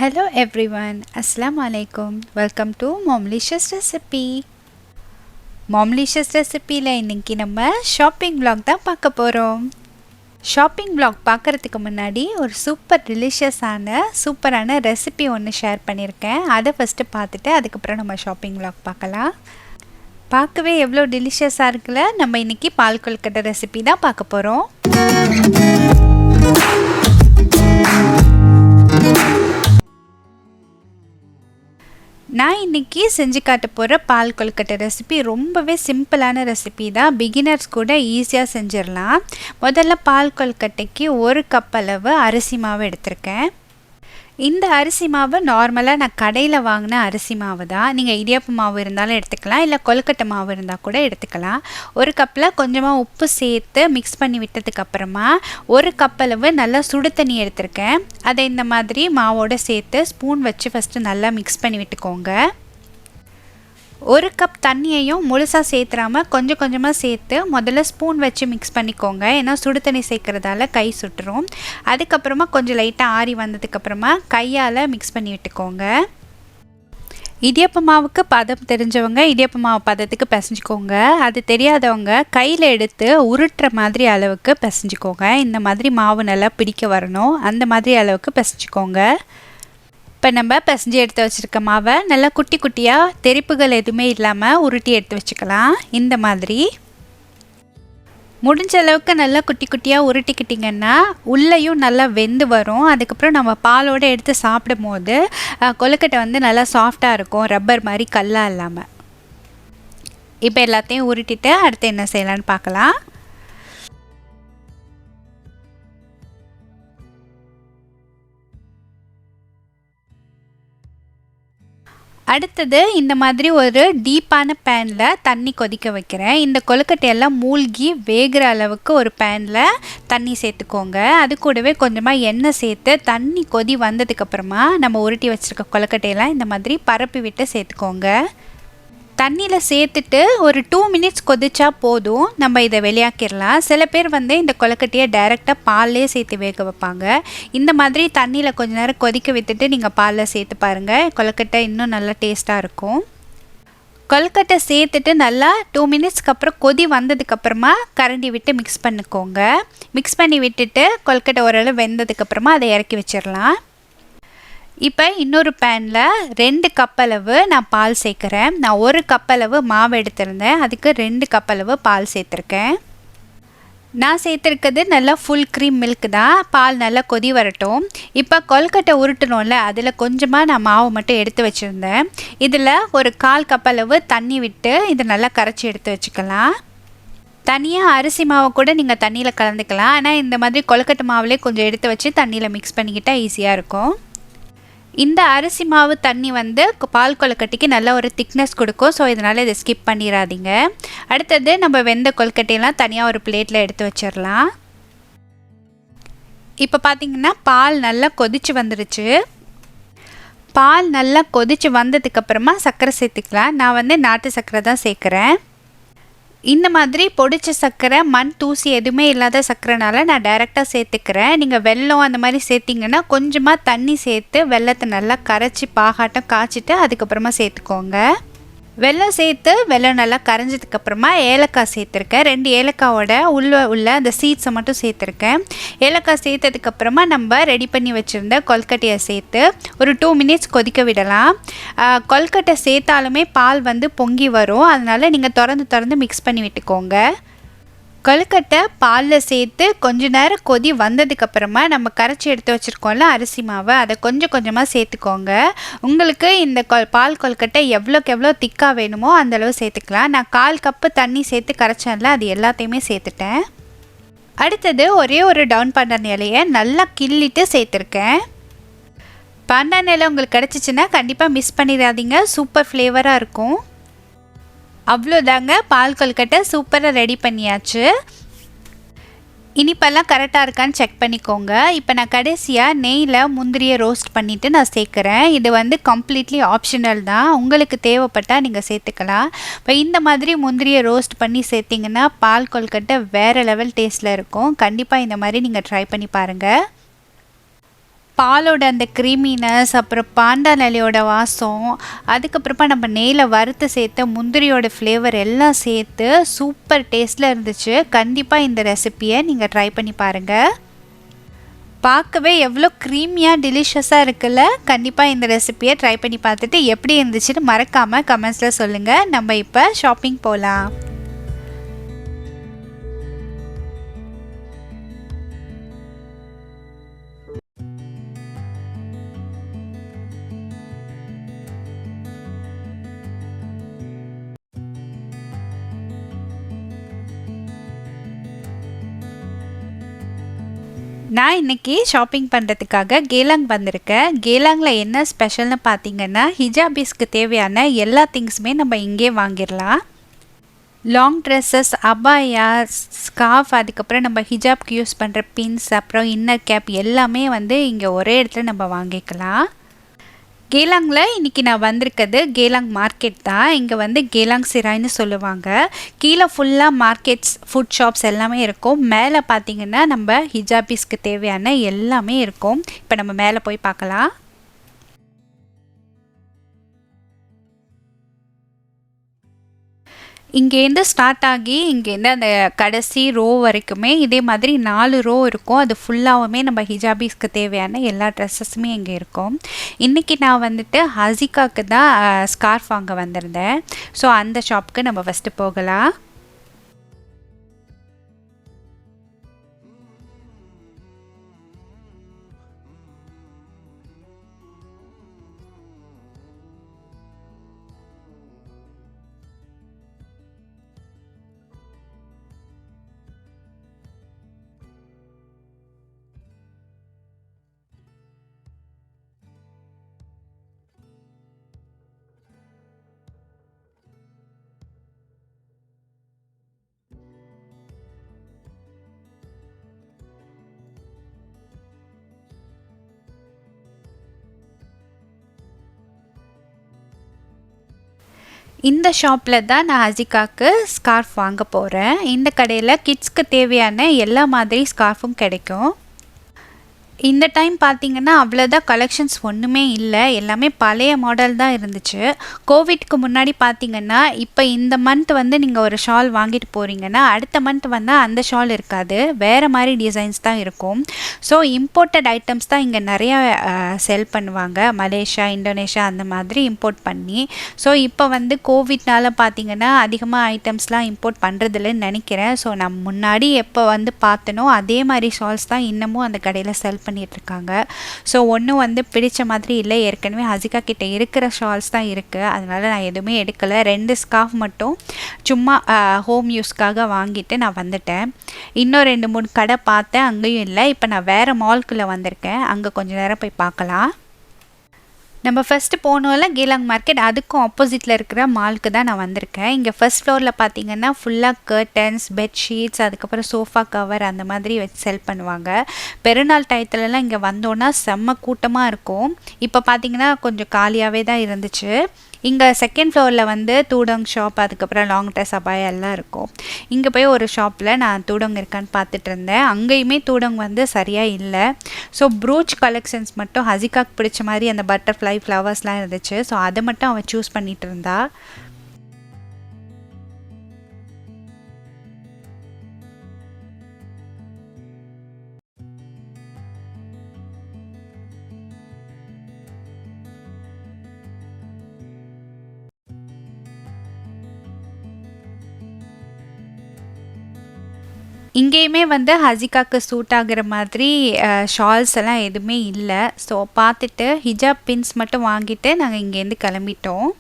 Hello everyone, Assalamu alaikum. Welcome to Momlicious Recipe. Momlicious Recipeல இன்னைக்கு நம்ம shopping vlog தான் பார்க்க போறோம். ஷாப்பிங் vlog பார்க்கறதுக்கு முன்னாடி ஒரு சூப்பரான ரெசிபி ஒன்று ஷேர் பண்ணியிருக்கேன். அதை ஃபர்ஸ்ட் பார்த்துட்டு அதுக்கப்புறம் நம்ம ஷாப்பிங் vlog பார்க்கலாம். பார்க்கவே எவ்வளோ டெலிஷியஸாக இருக்குல்ல. நம்ம இன்னைக்கு பால் கொல்கட்டை ரெசிபி தான் பார்க்க போகிறோம். நான் இன்றைக்கி செஞ்சு காட்ட போகிற பால் கொல்கட்டை ரெசிபி ரொம்பவே சிம்பிளான ரெசிபி தான். பிகினர்ஸ் கூட ஈஸியாக செஞ்சிடலாம். முதல்ல பால் கொல்கட்டைக்கு 1 கப் அளவு அரிசி மாவு எடுத்திருக்கேன். இந்த அரிசி மாவு நார்மலாக நான் கடையில் வாங்கின அரிசி மாவு தான். நீங்கள் இடியாப்பு மாவு இருந்தாலும் எடுத்துக்கலாம், இல்லை கொல்கட்டை மாவு இருந்தால் கூட எடுத்துக்கலாம். 1 கப்பில் கொஞ்சமாக உப்பு சேர்த்து மிக்ஸ் பண்ணி விட்டதுக்கப்புறமா 1 கப் அளவு நல்லா சுடு தண்ணி எடுத்திருக்கேன். அதை இந்த மாதிரி மாவோடு சேர்த்து ஸ்பூன் வச்சு ஃபஸ்ட்டு நல்லா மிக்ஸ் பண்ணி விட்டுக்கோங்க. 1 கப் தண்ணியையும் முழுசாக சேர்த்துறாமல் கொஞ்சமாக சேர்த்து முதல்ல ஸ்பூன் வச்சு மிக்ஸ் பண்ணிக்கோங்க. ஏன்னா சுடு தண்ணி சேர்க்குறதால கை சுட்டுரும். அதுக்கப்புறமா கொஞ்சம் லைட்டாக ஆறி வந்ததுக்கப்புறமா கையால் மிக்ஸ் பண்ணி விட்டுக்கோங்க. இடியாப்ப மாவுக்கு பதம் தெரிஞ்சவங்க இடியாப்ப மாவு பதத்துக்கு பிசைஞ்சிக்கோங்க. அது தெரியாதவங்க கையில் எடுத்து உருட்டுற மாதிரி அளவுக்கு பிசைஞ்சிக்கோங்க. இந்த மாதிரி மாவு நல்லா பிடிக்க வரணும், அந்த மாதிரி அளவுக்கு பிசைஞ்சிக்கோங்க. இப்போ நம்ம பிசைஞ்சு எடுத்து வச்சுருக்க மாவை நல்லா குட்டி குட்டியாக தெறிப்புகள் எதுவுமே இல்லாமல் உருட்டி எடுத்து வச்சுக்கலாம். இந்த மாதிரி முடிஞ்ச அளவுக்கு நல்லா குட்டி குட்டியாக உருட்டிக்கிட்டிங்கன்னா உள்ளேயும் நல்லா வெந்து வரும். அதுக்கப்புறம் நம்ம பாலோடு எடுத்து சாப்பிடும் போது கொழுக்கட்டை வந்து நல்லா சாஃப்டாக இருக்கும், ரப்பர் மாதிரி கல்லாக இல்லாமல். இப்போ எல்லாத்தையும் உருட்டிட்டு அடுத்து என்ன செய்யலான்னு பார்க்கலாம். அடுத்தது இந்த மாதிரி ஒரு டீப்பான பேனில் தண்ணி கொதிக்க வைக்கிறேன். இந்த கொழுக்கட்டையெல்லாம் மூழ்கி வேகிற அளவுக்கு ஒரு பேனில் தண்ணி சேர்த்துக்கோங்க. அது கூடவே கொஞ்சமாக எண்ணெய் சேர்த்து தண்ணி கொதி வந்ததுக்கப்புறமா நம்ம உருட்டி வச்சுருக்க கொழுக்கட்டையெல்லாம் இந்த மாதிரி பரப்பி விட்டு சேர்த்துக்கோங்க. தண்ணியில் சேர்த்துட்டு ஒரு 2 மினிட்ஸ் கொதிச்சா போதும், நம்ம இதை வெளியாக்கிடலாம். சில பேர் வந்து இந்த கொழுக்கட்டையை டைரெக்டாக பால்லே சேர்த்து வேக வைப்பாங்க. இந்த மாதிரி தண்ணியில் கொஞ்ச நேரம் கொதிக்க விட்டுட்டு நீங்கள் பாலில் சேர்த்து பாருங்கள், கொழுக்கட்டை இன்னும் நல்லா டேஸ்ட்டாக இருக்கும். கொழுக்கட்டை சேர்த்துட்டு நல்லா 2 மினிட்ஸ்க்கு அப்புறம் கொதி வந்ததுக்கப்புறமா கரண்டி விட்டு மிக்ஸ் பண்ணிக்கோங்க. மிக்ஸ் பண்ணி விட்டுட்டு கொழுக்கட்டை ஓரளவு வெந்ததுக்கப்புறமா அதை இறக்கி வச்சிடலாம். இப்போ இன்னொரு பேனில் 2 கப் அளவு நான் பால் சேர்க்குறேன். நான் 1 கப் அளவு மாவு எடுத்திருந்தேன், அதுக்கு 2 கப் அளவு பால் சேர்த்துருக்கேன். நான் சேர்த்துருக்கிறது நல்லா ஃபுல் க்ரீம் மில்க் தான். பால் நல்லா கொதி வரட்டும். இப்போ கொல்கட்டை உருட்டணும்ல, அதில் கொஞ்சமாக நான் மாவு மட்டும் எடுத்து வச்சுருந்தேன். இதில் ஒரு 1/4 கப் அளவு தண்ணி விட்டு இதை நல்லா கரைச்சி எடுத்து வச்சுக்கலாம். தனியாக அரிசி மாவை கூட நீங்கள் தண்ணியில் கலந்துக்கலாம். ஆனால் இந்த மாதிரி கொல்கட்டை மாவுலேயே கொஞ்சம் எடுத்து வச்சு தண்ணியில் மிக்ஸ் பண்ணிக்கிட்டால் ஈஸியாக இருக்கும். இந்த அரிசி மாவு தண்ணி வந்து பால் கொழுக்கட்டைக்கு நல்ல ஒரு திக்னஸ் கொடுக்கும். ஸோ இதனால் இதை ஸ்கிப் பண்ணிடாதீங்க. அடுத்தது நம்ம வெந்த கொழுக்கட்டையெல்லாம் தனியாக ஒரு பிளேட்டில் எடுத்து வச்சிடலாம். இப்போ பார்த்திங்கன்னா பால் நல்லா கொதிச்சு வந்துருச்சு. பால் நல்லா கொதிச்சு வந்ததுக்கப்புறமா சர்க்கரை சேர்த்துக்கலாம். நான் வந்து நாட்டு சர்க்கரை தான் சேர்க்குறேன். இந்த மாதிரி பொடிச்ச சர்க்கரை மண் தூசி எதுவுமே இல்லாத சர்க்கரைனால நான் டைரெக்டாக சேர்த்துக்கிறேன். நீங்கள் வெல்லம் அந்த மாதிரி சேர்த்திங்கன்னா கொஞ்சமாக தண்ணி சேர்த்து வெல்லத்தை நல்லா கரைச்சி பாகாட்டம் காய்ச்சிட்டு அதுக்கப்புறமா சேர்த்துக்கோங்க. வெல்லம் சேர்த்து வெல்லம் நல்லா கரைஞ்சதுக்கப்புறமா ஏலக்காய் சேர்த்துருக்கேன். 2 ஏலக்காவோட உள்ள அந்த சீட்ஸை மட்டும் சேர்த்துருக்கேன். ஏலக்காய் சேர்த்ததுக்கப்புறமா நம்ம ரெடி பண்ணி வச்சுருந்த கொல்கட்டையை சேர்த்து ஒரு 2 மினிட்ஸ் கொதிக்க விடலாம். கொல்கட்டை சேர்த்தாலுமே பால் வந்து பொங்கி வரும், அதனால் நீங்கள் திறந்து மிக்ஸ் பண்ணி விட்டுக்கோங்க. கொழுக்கட்டை பாலில் சேர்த்து கொஞ்ச நேரம் கொதி வந்ததுக்கப்புறமா நம்ம கரைச்சி எடுத்து வச்சுருக்கோம்ல அரிசி மாவை, அதை கொஞ்சமாக சேர்த்துக்கோங்க. உங்களுக்கு இந்த பால் கொழுக்கட்டை எவ்வளோக்கு எவ்வளோ திக்காக வேணுமோ அந்தளவு சேர்த்துக்கலாம். நான் 1/4 கப்பு தண்ணி சேர்த்து கரைச்சேன்ல, அது எல்லாத்தையுமே சேர்த்துட்டேன். அடுத்தது ஒரே ஒரு டவுன் pandan இலையை நல்லா கிள்ளிட்டு சேர்த்துருக்கேன். pandan இலை உங்களுக்கு கிடச்சிச்சின்னா கண்டிப்பாக மிஸ் பண்ணிடாதீங்க, சூப்பர் ஃப்ளேவராக இருக்கும். அவ்வளோதாங்க, பால் கொழுக்கட்டை சூப்பராக ரெடி பண்ணியாச்சு. இனிப்பெல்லாம் கரெக்டாக இருக்கான்னு செக் பண்ணிக்கோங்க. இப்போ நான் கடைசியாக நெய்யில் முந்திரியை ரோஸ்ட் பண்ணிவிட்டு நான் சேர்க்குறேன். இது வந்து கம்ப்ளீட்லி ஆப்ஷனல் தான், உங்களுக்கு தேவைப்பட்டால் நீங்கள் சேர்த்துக்கலாம். இப்போ இந்த மாதிரி முந்திரியை ரோஸ்ட் பண்ணி சேர்த்திங்கன்னா பால் கொழுக்கட்டை வேறு லெவல் டேஸ்ட்டில் இருக்கும். கண்டிப்பாக இந்த மாதிரி நீங்கள் ட்ரை பண்ணி பாருங்கள். பாலோட அந்த க்ரீமினஸ், அப்புறம் பாண்டான் இலையோட வாசம், அதுக்கப்புறமா நம்ம நெய்யில் வறுத்து சேர்த்த முந்திரியோட ஃப்ளேவர் எல்லாம் சேர்த்து சூப்பர் டேஸ்ட்டில் இருந்துச்சு. கண்டிப்பாக இந்த ரெசிப்பியை நீங்கள் ட்ரை பண்ணி பாருங்கள். பார்க்கவே எவ்வளோ க்ரீமியாக டெலிஷியஸாக இருக்குல்ல. கண்டிப்பாக இந்த ரெசிப்பியை ட்ரை பண்ணி பார்த்துட்டு எப்படி இருந்துச்சுன்னு மறக்காமல் கமெண்ட்ஸில் சொல்லுங்கள். நம்ம இப்போ ஷாப்பிங் போகலாம். நான் இன்றைக்கி ஷாப்பிங் பண்ணுறதுக்காக கேலாங் வந்திருக்கேன். கேலாங்கில் என்ன ஸ்பெஷல்னு பார்த்தீங்கன்னா, ஹிஜாபீஸ்க்கு தேவையான எல்லா திங்ஸுமே நம்ம இங்கே வாங்கிடலாம். லாங் ட்ரெஸ்ஸஸ், அபாயா, ஸ்கார்ஃப், அதுக்கப்புறம் நம்ம ஹிஜாப்க்கு யூஸ் பண்ணுற பின்ஸ், அப்புறம் இன்னர் கேப் எல்லாமே வந்து இங்கே ஒரே இடத்துல நம்ம வாங்கிக்கலாம். கேலாங்கில் இன்றைக்கி நான் வந்திருக்கிறது கேலாங் மார்க்கெட் தான். இங்கே வந்து கேலாங் செராய்னு சொல்லுவாங்க. கீழே ஃபுல்லாக மார்க்கெட்ஸ், ஃபுட் ஷாப்ஸ் எல்லாமே இருக்கும். மேலே பார்த்திங்கன்னா நம்ம ஹிஜாபீஸ்க்கு தேவையான எல்லாமே இருக்கும். இப்போ நம்ம மேலே போய் பார்க்கலாம். இங்கேருந்து ஸ்டார்ட் ஆகி இங்கேருந்து அந்த கடைசி ரோ வரைக்குமே இதே மாதிரி 4 ரோ இருக்கும். அது ஃபுல்லாகவுமே நம்ம ஹிஜாபீஸ்க்கு தேவையான எல்லா ட்ரெஸ்ஸஸுமே இங்கே இருக்கும். இன்றைக்கி நான் வந்துட்டு ஹசிகாக்கு தான் ஸ்கார்ஃப் வாங்க வந்திருந்தேன். ஸோ அந்த ஷாப்புக்கு நம்ம ஃபஸ்ட்டு போகலாம். இந்த ஷாப்பில் தான் நான் ஹசிகாக்கு ஸ்கார்ஃப் வாங்க போகிறேன். இந்த கடையில் கிட்ஸ்க்கு தேவையான எல்லா மாதிரி ஸ்கார்ஃபும் கிடைக்கும். இந்த டைம் பார்த்திங்கன்னா அவ்வளோதான் கலெக்ஷன்ஸ் ஒன்றுமே இல்லை. எல்லாமே பழைய மாடல் தான் இருந்துச்சு. கோவிட்க்கு முன்னாடி பார்த்திங்கன்னா இப்போ இந்த மந்த் வந்து நீங்கள் ஒரு ஷால் வாங்கிட்டு போகிறீங்கன்னா அடுத்த மந்த் வந்தால் அந்த ஷால் இருக்காது, வேறு மாதிரி டிசைன்ஸ் தான் இருக்கும். ஸோ இம்போர்ட்டட் ஐட்டம்ஸ் தான் இங்கே நிறையா செல் பண்ணுவாங்க. மலேசியா, இந்தோனேஷியா அந்த மாதிரி இம்போர்ட் பண்ணி. ஸோ இப்போ வந்து கோவிட்னால பார்த்திங்கன்னா அதிகமாக ஐட்டம்ஸ்லாம் இம்போர்ட் பண்ணுறதில்லன்னு நினைக்கிறேன். ஸோ நான் முன்னாடி எப்போ வந்து பார்த்தனோ அதே மாதிரி ஷால்ஸ் தான் இன்னமும் அந்த கடையில் செல் பண்ணிகிட்ருக்காங்க. ஸோ ஒன்றும் வந்து பிடிச்ச மாதிரி இல்லை. ஏற்கனவே ஹசிகா கிட்டே இருக்கிற ஷால்ஸ் தான் இருக்குது. அதனால் நான் எதுவுமே எடுக்கலை. 2 ஸ்கார்ஃப் மட்டும் சும்மா ஹோம் யூஸ்க்காக வாங்கிட்டு நான் வந்துட்டேன். இன்னும் 2-3 கடை பார்த்தேன், அங்கேயும் இல்லை. இப்போ நான் வேறு மால்குள்ளே வந்திருக்கேன். அங்கே கொஞ்சம் நேரம் போய் பார்க்கலாம். நம்ம ஃபஸ்ட்டு போனோம்ல கேலாங் மார்க்கெட், அதுக்கும் ஆப்போசிட்டில் இருக்கிற மால்க்கு தான் நான் வந்திருக்கேன். இங்கே ஃபர்ஸ்ட் ஃப்ளோரில் பார்த்தீங்கன்னா ஃபுல்லாக கர்டன்ஸ், பெட்ஷீட்ஸ், அதுக்கப்புறம் சோஃபா கவர் அந்த மாதிரி வச்சு செல் பண்ணுவாங்க. பெருநாள் டயத்துலலாம் இங்கே வந்தோன்னா செம்ம கூட்டமாக இருக்கும். இப்போ பார்த்தீங்கன்னா கொஞ்சம் காலியாகவே தான் இருந்துச்சு. இங்கே செகண்ட் ஃப்ளோரில் வந்து தூடங் ஷாப், அதுக்கப்புறம் லாங் ட்ரெஸ், அபாயா எல்லாம் இருக்கும். இங்கே போய் ஒரு ஷாப்பில் நான் தூடங் இருக்கான்னு பார்த்துட்டு இருந்தேன். அங்கேயுமே தூடங் வந்து சரியாக இல்லை. ஸோ ப்ரூச் கலெக்ஷன்ஸ் மட்டும் ஹசிகாக்கு பிடிச்ச மாதிரி அந்த பட்டர்ஃப்ளை ஃப்ளவர்ஸ்லாம் இருந்துச்சு. ஸோ அதை மட்டும் அவன் சூஸ் பண்ணிகிட்டு இருந்தா. இங்கேயுமே வந்து ஹசிகாக்கு சூட் ஆகிற மாதிரி ஷால்ஸ் எல்லாம் எதுவுமே இல்லை. ஸோ பார்த்துட்டு ஹிஜாப் பின்ஸ் மட்டும் வாங்கிட்டு நாங்கள் இங்கேருந்து கிளம்பிட்டோம்.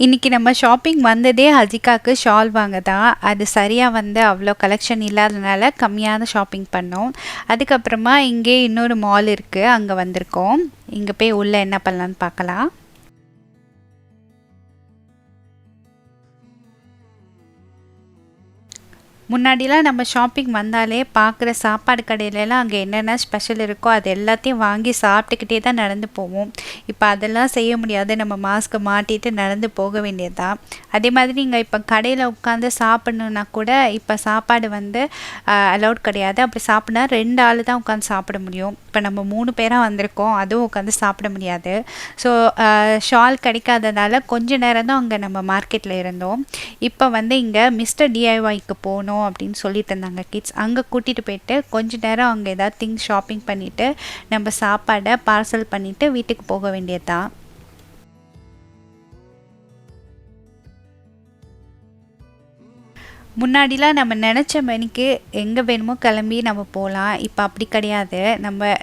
இன்றைக்கி நம்ம ஷாப்பிங் வந்ததே ஹசிகாக்கு ஷால் வாங்க தான். அது சரியாக வந்து அவ்வளோ கலெக்ஷன் இல்லாதனால கம்மியான ஷாப்பிங் பண்ணோம். அதுக்கப்புறமா இங்கே இன்னொரு மால் இருக்குது, அங்கே வந்திருக்கோம். இங்கே போய் உள்ளே என்ன பண்ணலான்னு பார்க்கலாம். முன்னாடிலாம் நம்ம ஷாப்பிங் வந்தாலே பார்க்குற சாப்பாடு கடையிலலாம் அங்கே என்னென்ன ஸ்பெஷல் இருக்கோ அது எல்லாத்தையும் வாங்கி சாப்பிட்டுக்கிட்டே தான் நடந்து போவோம். இப்போ அதெல்லாம் செய்ய முடியாது. நம்ம மாஸ்க்கை மாட்டிட்டு நடந்து போக வேண்டியது தான். அதே மாதிரி நீங்கள் இப்போ கடையில் உட்காந்து சாப்பிட்ணுன்னா கூட இப்போ சாப்பாடு வந்து அலௌட் கிடையாது. அப்படி சாப்பிட்னா 2 ஆள் தான் உட்காந்து சாப்பிட முடியும். இப்போ நம்ம 3 பேராக வந்திருக்கோம், அதுவும் உட்காந்து சாப்பிட முடியாது. ஸோ ஷால் கிடைக்காததால் கொஞ்ச நேரம் தான் அங்கே நம்ம மார்க்கெட்டில் இருந்தோம். இப்போ வந்து இங்கே மிஸ்டர் டிஐஒய்க்கு போகணும் அப்படின்னு சொல்லிட்டு இருந்தாங்க கிட்ஸ். அங்கே கூட்டிகிட்டு போயிட்டு கொஞ்ச நேரம் அங்கே ஏதாவது திங்ஸ் ஷாப்பிங் பண்ணிவிட்டு நம்ம சாப்பாடை பார்சல் பண்ணிவிட்டு வீட்டுக்கு போக வேண்டியதுதான். முன்னாடிலாம் நம்ம நினச்ச மணிக்கு எங்கே வேணுமோ கிளம்பி நம்ம போகலாம். இப்போ அப்படி கிடையாது.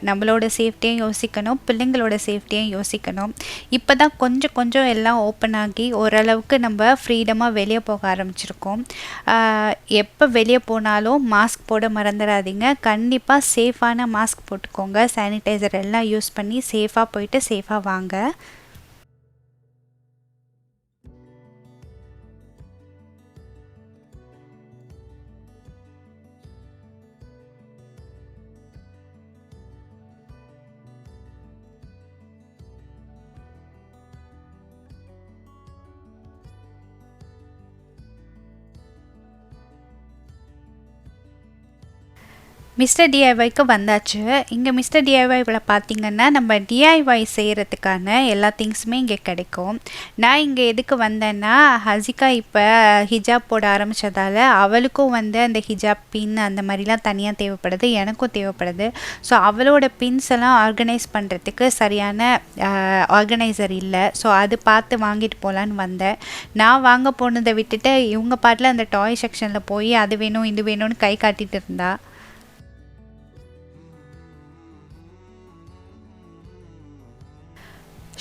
நம்மளோட சேஃப்டியும் யோசிக்கணும், பிள்ளைங்களோட சேஃப்டியும் யோசிக்கணும். இப்போ தான் கொஞ்சம் கொஞ்சம் எல்லாம் ஓப்பன் ஆகி ஓரளவுக்கு நம்ம ஃப்ரீடமாக வெளியே போக ஆரம்பிச்சிருக்கோம். எப்போ வெளியே போனாலும் மாஸ்க் போட மறந்துடாதீங்க. கண்டிப்பாக சேஃபான மாஸ்க் போட்டுக்கோங்க. சானிடைசர் எல்லாம் யூஸ் பண்ணி சேஃபாக போயிட்டு சேஃபாக வாங்க. மிஸ்டர் டிஐஒய்க்கு வந்தாச்சு. இங்கே மிஸ்டர் டிஐஒய்வில் பார்த்தீங்கன்னா நம்ம டிஐஒய் செய்கிறதுக்கான எல்லா திங்ஸுமே இங்கே கிடைக்கும். நான் இங்கே எதுக்கு வந்தேன்னா, ஹசிகா இப்போ ஹிஜாப் போட ஆரம்பித்ததால் அவளுக்கும் வந்து அந்த ஹிஜாப் பின் அந்த மாதிரிலாம் தனியாக தேவைப்படுது, எனக்கும் தேவைப்படுது. ஸோ அவளோட பின்ஸ் எல்லாம் ஆர்கனைஸ் பண்ணுறதுக்கு சரியான ஆர்கனைசர் இல்லை. ஸோ அது பார்த்து வாங்கிட்டு போகலான்னு வந்தேன். நான் வாங்க போனதை விட்டுட்டு இவங்க பாட்டில் அந்த டாய் செக்ஷனில் போய் அது வேணும் இது வேணும்னு கை காட்டிகிட்டு இருந்தா.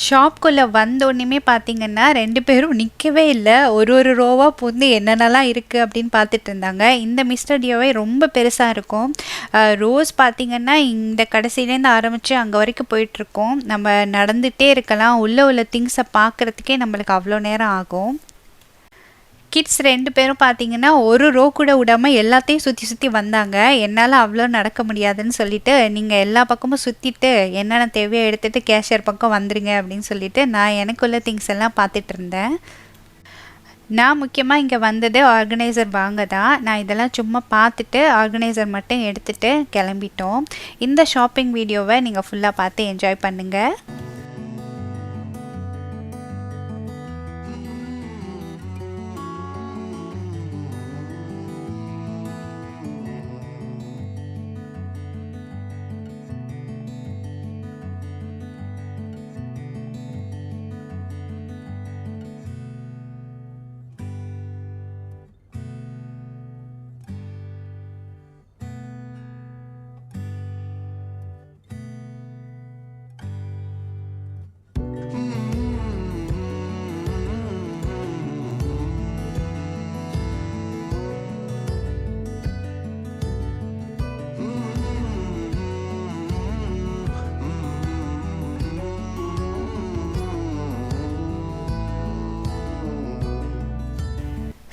ஷாப்குள்ளே வந்தோடனே பார்த்தீங்கன்னா 2 பேரும் நிற்கவே இல்லை. ஒரு ரோவாக புந்து என்னென்னலாம் இருக்குது அப்படின்னு பார்த்துட்டு இருந்தாங்க. இந்த மிஸ்டர் டிஐஒய் ரொம்ப பெருசாக இருக்கும். ரோஸ் பார்த்திங்கன்னா இந்த கடைசிலேருந்து ஆரம்பித்து அங்கே வரைக்கும் போயிட்டுருக்கோம். நம்ம நடந்துகிட்டே இருக்கலாம். உள்ள திங்ஸை பார்க்குறதுக்கே நம்மளுக்கு அவ்வளோ நேரம் ஆகும். கிட்ஸ் 2 பேரும் பார்த்தீங்கன்னா ஒரு ரோ கூட விடாமல் எல்லாத்தையும் சுற்றி வந்தாங்க. என்னால் அவ்வளோ நடக்க முடியாதுன்னு சொல்லிட்டு, நீங்கள் எல்லா பக்கமும் சுற்றிட்டு என்னென்ன தேவையோ எடுத்துகிட்டு கேஷியர் பக்கம் வந்துடுங்க அப்படின்னு சொல்லிட்டு நான் எனக்குள்ள திங்ஸ் எல்லாம் பார்த்துட்டு இருந்தேன். நான் முக்கியமாக இங்கே வந்தது ஆர்கனைசர் வாங்க தான். நான் இதெல்லாம் சும்மா பார்த்துட்டு ஆர்கனைசர் மட்டும் எடுத்துகிட்டு கிளம்பிட்டோம். இந்த ஷாப்பிங் வீடியோவை நீங்கள் ஃபுல்லாக பார்த்து என்ஜாய் பண்ணுங்கள்.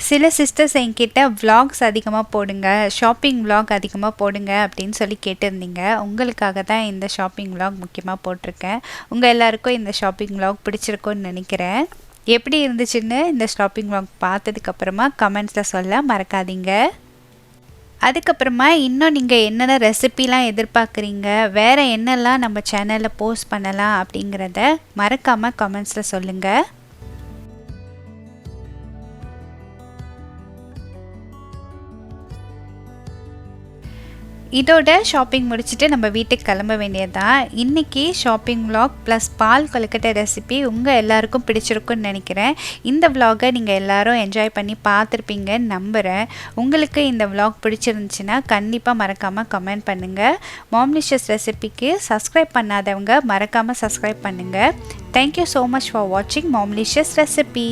சில சிஸ்டர்ஸ் என்கிட்ட vlogs அதிகமாக போடுங்க, ஷாப்பிங் vlog அதிகமாக போடுங்க அப்படின்னு சொல்லி கேட்டிருந்தீங்க. உங்களுக்காக தான் இந்த ஷாப்பிங் vlog முக்கியமாக போட்டிருக்கேன். உங்கள் எல்லாருக்கும் இந்த ஷாப்பிங் vlog பிடிச்சிருக்கும்னு நினைக்கிறேன். எப்படி இருந்துச்சுன்னு இந்த ஷாப்பிங் vlog பார்த்ததுக்கப்புறமா கமெண்ட்ஸில் சொல்ல மறக்காதீங்க. அதுக்கப்புறமா இன்னும் நீங்கள் என்னென்ன ரெசிபிலாம் எதிர்பார்க்குறீங்க, வேறு என்னெல்லாம் நம்ம சேனலில் போஸ்ட் பண்ணலாம் அப்படிங்கிறத மறக்காமல் கமெண்ட்ஸில் சொல்லுங்கள். இதோட ஷாப்பிங் முடிச்சுட்டு நம்ம வீட்டுக்கு கிளம்ப வேண்டியதுதான். இன்றைக்கி ஷாப்பிங் vlog ப்ளஸ் பால் கொழுக்கட்டை ரெசிபி உங்கள் எல்லாருக்கும் பிடிச்சிருக்குன்னு நினைக்கிறேன். இந்த vlog-ஐ நீங்கள் எல்லோரும் என்ஜாய் பண்ணி பார்த்துருப்பீங்கன்னு நம்புகிறேன். உங்களுக்கு இந்த vlog பிடிச்சிருந்துச்சுன்னா கண்டிப்பாக மறக்காமல் கமெண்ட் பண்ணுங்கள். மாம்லிஷியஸ் ரெசிபிக்கு சப்ஸ்கிரைப் பண்ணாதவங்க மறக்காமல் சப்ஸ்கிரைப் பண்ணுங்கள். தேங்க்யூ ஸோ மச் ஃபார் வாட்சிங் மாம்லிஷியஸ் ரெசிபி.